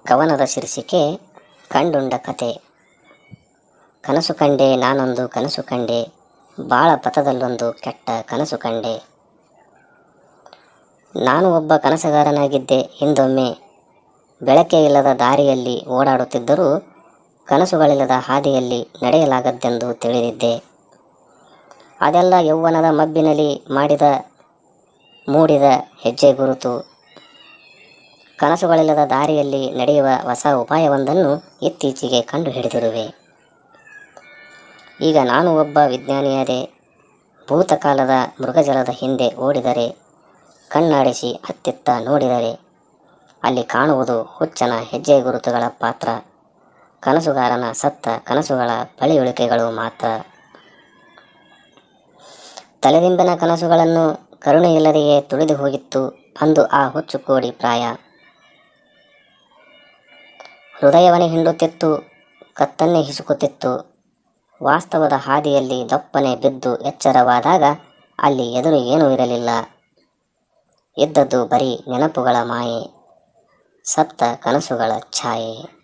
ಕವನದ ಶೀರ್ಷಿಕೆ ಕಂಡುಂಡ ಕತೆ. ಕನಸು ಕಂಡೆ ನಾನೊಂದು ಕನಸು ಕಂಡೆ, ಬಾಳ ಪಥದಲ್ಲೊಂದು ಕೆಟ್ಟ ಕನಸು ಕಂಡೆ. ನಾನು ಒಬ್ಬ ಕನಸುಗಾರನಾಗಿದ್ದೆ. ಹಿಂದೊಮ್ಮೆ ಬೆಳಕೇ ಇಲ್ಲದ ದಾರಿಯಲ್ಲಿ ಓಡಾಡುತ್ತಿದ್ದರೂ ಕನಸುಗಳಿಲ್ಲದ ಹಾದಿಯಲ್ಲಿ ನಡೆಯಲಾಗದ್ದೆಂದು ತಿಳಿದಿದ್ದೆ. ಅದೆಲ್ಲ ಯೌವನದ ಮಬ್ಬಿನಲ್ಲಿ ಮೂಡಿದ ಹೆಜ್ಜೆ ಗುರುತು. ಕನಸುಗಳಿಲ್ಲದ ದಾರಿಯಲ್ಲಿ ನಡೆಯುವ ಹೊಸ ಉಪಾಯವೊಂದನ್ನು ಇತ್ತೀಚೆಗೆ ಕಂಡುಹಿಡಿದಿರುವೆ. ಈಗ ನಾನು ಒಬ್ಬ ವಿಜ್ಞಾನಿಯಾದೆ. ಭೂತಕಾಲದ ಮೃಗಜಲದ ಹಿಂದೆ ಓಡಿದರೆ, ಕಣ್ಣಾಡಿಸಿ ಅತ್ತಿತ್ತ ನೋಡಿದರೆ ಅಲ್ಲಿ ಕಾಣುವುದು ಹುಚ್ಚನ ಹೆಜ್ಜೆ ಗುರುತುಗಳ ಪಾತ್ರ, ಕನಸುಗಾರನ ಸತ್ತ ಕನಸುಗಳ ಪಳಿಯುಳಿಕೆಗಳು ಮಾತ್ರ. ತಲೆದಿಂಬಿನ ಕನಸುಗಳನ್ನು ಕರುಣೆಯಿಲ್ಲದೆಯೇ ತುಳಿದು ಹೋಗಿತ್ತು ಅಂದು ಆ ಹುಚ್ಚು ಕೋಡಿ ಪ್ರಾಯ. ಹೃದಯವನ್ನೇ ಹಿಂಡುತ್ತಿತ್ತು, ಕತ್ತನ್ನೇ ಹಿಸುಕುತ್ತಿತ್ತು. ವಾಸ್ತವದ ಹಾದಿಯಲ್ಲಿ ದಪ್ಪನೆ ಬಿದ್ದು ಎಚ್ಚರವಾದಾಗ ಅಲ್ಲಿ ಎದುರು ಏನೂ ಇರಲಿಲ್ಲ. ಇದ್ದದ್ದು ಬರೀ ನೆನಪುಗಳ ಮಾಯೆ, ಸತ್ತ ಕನಸುಗಳ ಛಾಯೆ.